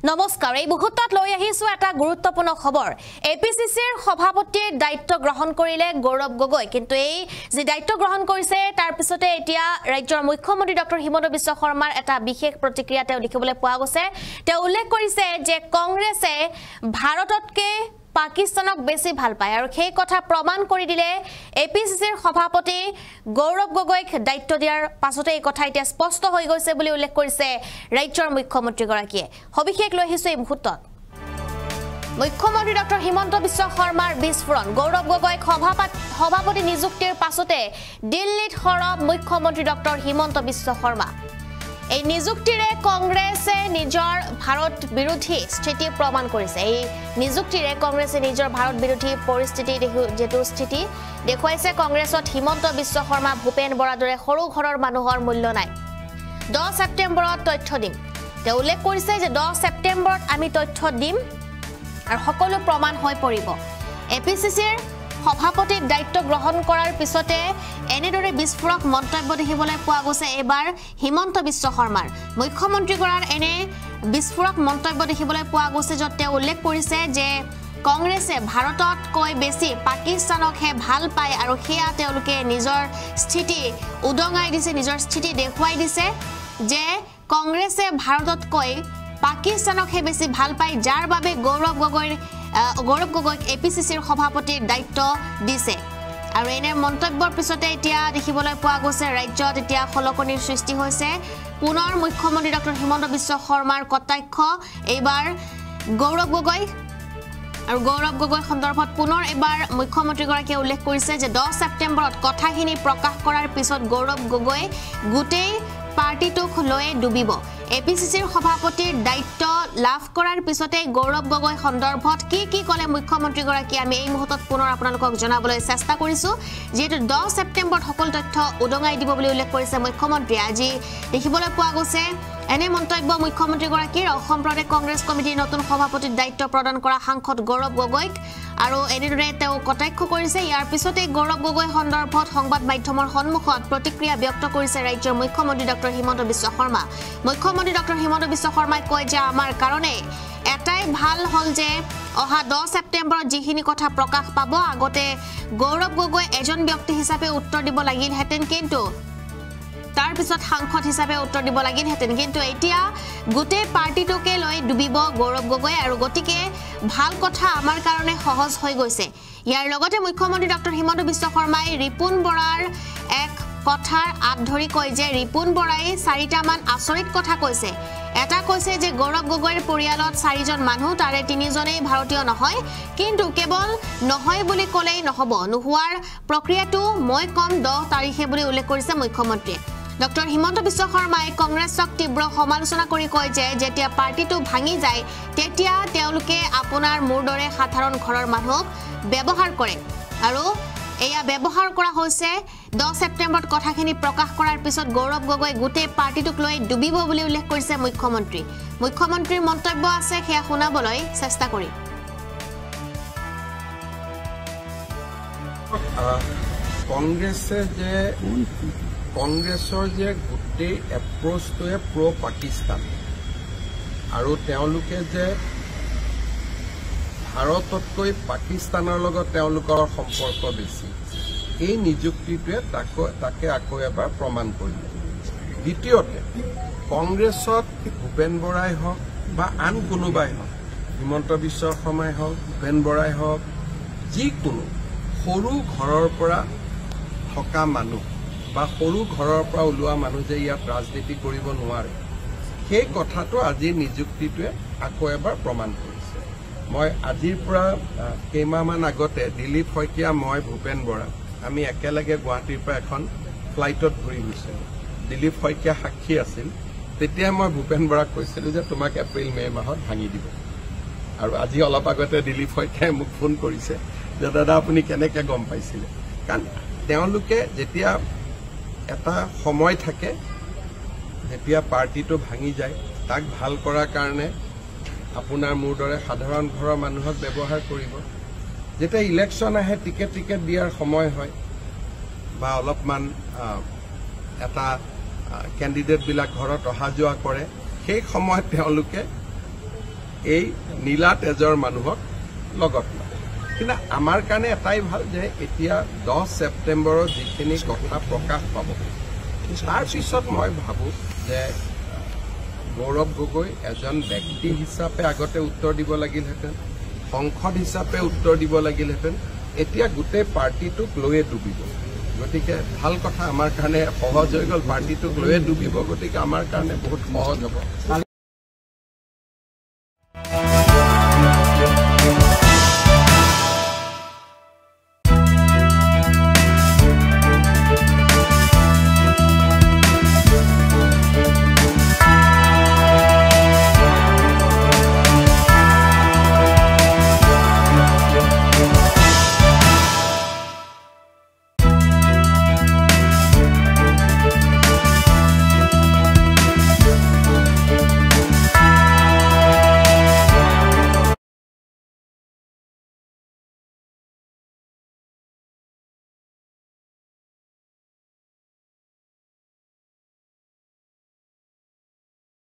নমস্কাৰ এই মুহূৰ্তত লৈ আহিছো এটা গুৰুত্বপূৰ্ণ খবৰ এপিসিসিৰ সভাপতিৰ দায়িত্ব গ্ৰহণ কৰিলে গৌৰৱ গগৈ কিন্তু এই যে দায়িত্ব গ্ৰহণ কৰিছে তাৰ পিছতে এতিয়া ৰাজ্যৰ মুখ্যমন্ত্ৰী ডক্টৰ হিমন্ত বিশ্ব শৰ্মাৰ এটা বিশেষ প্ৰতিক্ৰিয়া তেওঁ লিখিবলৈ পোৱা গৈছে তেওঁ উল্লেখ কৰিছে যে কংগ্ৰেছে ভাৰততকে পাকিস্তানক বেছি ভাল পায় আৰু সেই কথা প্ৰমাণ কৰি দিলে এপিসিসিৰ সভাপতি গৌৰৱ গগৈক দায়িত্ব দিয়াৰ পাছতে এই কথা এতিয়া স্পষ্ট হৈ গৈছে বুলি উল্লেখ কৰিছে ৰাজ্যৰ মুখ্যমন্ত্ৰী গৰাকীয়ে সবিশেষ লৈ আহিছে এই মুহূৰ্তত মুখ্যমন্ত্ৰী ডক্টৰ হিমন্ত বিশ্ব শৰ্মাৰ বিস্ফোৰণ গৌৰৱ গগৈক সভাপতি নিযুক্তিৰ পাছতে দিল্লীত হৰব মুখ্যমন্ত্ৰী ডক্টৰ হিমন্ত বিশ্ব শৰ্মা এই নিযুক্তিৰে কংগ্ৰেছে নিজৰ ভাৰত বিৰোধী স্থিতি প্ৰমাণ কৰিছে এই নিযুক্তিৰে কংগ্ৰেছে নিজৰ ভাৰত বিৰোধী পৰিস্থিতি যেটো স্থিতি দেখুৱাইছে কংগ্ৰেছত হিমন্ত বিশ্ব শৰ্মা ভূপেন বৰাদৰে সৰু ঘৰৰ মানুহৰ মূল্য নাই 10 সেপ্টেম্বৰত তথ্য দিম তেওঁ উল্লেখ কৰিছে যে 10 সেপ্টেম্বৰত আমি তথ্য দিম আৰু সকলো প্ৰমাণ হৈ পৰিব এপিসিসিৰ সভাপতিৰ দায়িত্ব গ্ৰহণ কৰাৰ পিছতে এনেদৰে বিস্ফোৰক মন্তব্য দেখিবলৈ পোৱা গৈছে এবাৰ হিমন্ত বিশ্ব শৰ্মাৰ মুখ্যমন্ত্ৰী গৰাৰ এনে বিস্ফোৰক মন্তব্য দেখিবলৈ পোৱা গৈছে য'ত তেওঁ উল্লেখ কৰিছে যে কংগ্ৰেছে ভাৰততকৈ বেছি পাকিস্তানকহে ভাল পায় আৰু হেয়া তেওঁলোকে নিজৰ স্থিতি উদঙাই দিছে নিজৰ স্থিতি দেখুৱাই দিছে যে কংগ্ৰেছে ভাৰততকৈ পাকিস্তানকহে বেছি ভাল পায় যাৰ বাবে গৌৰৱ গগৈক এপিসিসিৰ সভাপতিৰ দায়িত্ব দিছে আৰু এনে মন্তব্যৰ পিছতে এতিয়া দেখিবলৈ পোৱা গৈছে ৰাজ্যত এতিয়া খলকনিৰ সৃষ্টি হৈছে পুনৰ মুখ্যমন্ত্ৰী ডক্টৰ হিমন্ত বিশ্ব শৰ্মাৰ কটাক্ষ এইবাৰ গৌৰৱ গগৈ আৰু গৌৰৱ গগৈ সন্দৰ্ভত পুনৰ এবাৰ মুখ্যমন্ত্ৰী গৰাকীয়ে উল্লেখ কৰিছে যে 10 সেপ্টেম্বৰত কথাখিনি প্ৰকাশ কৰাৰ পিছত গৌৰৱ গগৈ গোটেই পাৰ্টিটোক লৈ ডুবিব এপিসিসিৰ সভাপতিৰ দায়িত্ব লাভ কৰাৰ পিছতে গৌৰৱ গগৈ সন্দৰ্ভত কি কলে মুখ্যমন্ত্ৰী গৰাকী আমি এই মুহূৰ্তত পুনৰ আপোনালোকক জনাবলৈ চেষ্টা কৰিছো যেটো 10 সেপ্টেম্বৰত সকল তথ্য উদঙাই দিব বুলি উল্লেখ কৰিছে মুখ্যমন্ত্ৰী আজি দেখিবলৈ পোৱা গৈছে এনে মন্তব্য মুখ্যমন্ত্ৰী গৰাকীৰ অসম প্ৰদেশ কংগ্ৰেছ কমিটিৰ নতুন সভাপতিৰ দায়িত্ব প্ৰদান কৰা সাংসদ গৌৰৱ গগৈক আৰু এনেদৰে তেওঁ কটাক্ষ কৰিছে ইয়াৰ পিছতে গৌৰৱ গগৈ সন্দৰ্ভত সংবাদ মাধ্যমৰ সন্মুখত প্ৰতিক্ৰিয়া ব্যক্ত কৰিছে ৰাজ্যৰ মুখ্যমন্ত্ৰী ডক্টৰ হিমন্ত বিশ্ব শৰ্মা মুখ্যমন্ত্ৰী ডক্টৰ হিমন্ত বিশ্ব শৰ্মাই কয় যে আমাৰ কাৰণে এটাই ভাল হল যে অহা 10 সেপ্টেম্বৰত যিখিনি কথা প্ৰকাশ পাব আগতে গৌৰৱ গগৈ এজন ব্যক্তি হিচাপে উত্তৰ দিব লাগিল হেতেন কিন্তু তাৰ পিছত সাংসদ হিচাপে উত্তৰ দিব লাগিল হেতেন কিন্তু এতিয়া গোটেই পাৰ্টিটোকে লৈ ডুবিব গৌৰৱ গগৈ আৰু গতিকে ভাল কথা আমাৰ কাৰণে সহজ হৈ গৈছে ইয়াৰ লগতে মুখ্যমন্ত্ৰী ডক্টৰ হিমন্ত বিশ্ব শৰ্মাই ৰিপুন বৰাৰ এক কথাৰ আধৰি কয় যে ৰিপুন বৰাই 4টা মান আচৰিত কথা কৈছে এটা কৈছে যে গৌৰৱ গগৈৰ পৰিয়ালত 4জন মানুহ তাৰে 3জনেই ভাৰতীয় নহয় কিন্তু কেৱল নহয় বুলি কলেই নহব নোহোৱাৰ প্ৰক্ৰিয়াটো মই কম 10 তাৰিখে বুলি উল্লেখ কৰিছে মুখ্যমন্ত্ৰীয়ে ডক্টৰ হিমন্ত বিশ্ব শৰ্মাই কংগ্ৰেছক তীব্ৰ সমালোচনা কৰি কয় যে যেতিয়া পাৰ্টিটো ভাঙি যায় তেতিয়া তেওঁলোকে আপোনাৰ মোৰ দৰে সাধাৰণ ঘৰৰ মানুহক ব্যৱহাৰ কৰে আৰু এয়া ব্যৱহাৰ কৰা হৈছে 10 সেপ্টেম্বৰত কথাখিনি প্ৰকাশ কৰাৰ পিছত গৌৰৱ গগৈ গোটেই পাৰ্টিটোক লৈ ডুবিব বুলি উল্লেখ কৰিছে মুখ্যমন্ত্ৰীৰ মন্তব্য আছে হেয়া শুনাবলৈ চেষ্টা কৰি কংগ্ৰেছৰ যে গোটেই এপ্ৰ'চটোৱে প্ৰ পাকিস্তান আৰু তেওঁলোকে যে ভাৰততকৈ পাকিস্তানৰ লগত তেওঁলোকৰ সম্পৰ্ক বেছি এই নিযুক্তিটোৱে তাকে আকৌ এবাৰ প্ৰমাণ কৰিলে দ্বিতীয়তে কংগ্ৰেছত ভূপেন বৰাই হওক বা আন কোনোবাই হওক হিমন্ত বিশ্ব শৰ্মাই হওক ভূপেন বৰাই হওক যিকোনো সৰু ঘৰৰ পৰা থকা মানুহ বা সৰু ঘৰৰ পৰা ওলোৱা মানুহ যে ইয়াত ৰাজনীতি কৰিব নোৱাৰে সেই কথাটো আজিৰ নিযুক্তিটোৱে আকৌ এবাৰ প্ৰমাণ কৰিছে মই আজিৰ পৰা কেইমাহমান আগতে দিলীপ শইকীয়া মই ভূপেন বৰা আমি একেলগে গুৱাহাটীৰ পৰা এখন ফ্লাইটত ঘূৰি গৈছিলোঁ দিলীপ শইকীয়া সাক্ষী আছিল তেতিয়া মই ভূপেন বৰাক কৈছিলোঁ যে তোমাক এপ্ৰিল মে মাহত ভাঙি দিব আৰু আজি অলপ আগতে দিলীপ শইকীয়াই মোক ফোন কৰিছে যে দাদা আপুনি কেনেকৈ গম পাইছিলে কাৰণ তেওঁলোকে যেতিয়া এটা সময় থাকে যেতিয়া পাৰ্টিটো ভাঙি যায় তাক ভাল কৰাৰ কাৰণে আপোনাৰ মোৰ দৰে সাধাৰণ ঘৰৰ মানুহক ব্যৱহাৰ কৰিব যেতিয়া ইলেকশ্যন আহে টিকেট দিয়াৰ সময় হয় বা অলপমান এটা কেণ্ডিডেটবিলাক ঘৰত অহা যোৱা কৰে সেই সময়ত তেওঁলোকে এই নীলা তেজৰ মানুহক লগত লয় কিন্তু আমাৰ কাৰণে এটাই ভাল যে এতিয়া 10 ছেপ্টেম্বৰৰ যিখিনি কথা প্ৰকাশ পাব তাৰ পিছত মই ভাবোঁ যে গৌৰৱ গগৈ এজন ব্যক্তি হিচাপে আগতে উত্তৰ দিব লাগিলহেঁতেন সংসদ হিচাপে উত্তৰ দিব লাগিলহেঁতেন এতিয়া গোটেই পাৰ্টিটোক লৈয়ে ডুবিব গতিকে ভাল কথা আমাৰ কাৰণে সহজ হৈ গ'ল পাৰ্টিটোক লৈয়ে ডুবিব গতিকে আমাৰ কাৰণে বহুত সহজ হ'ব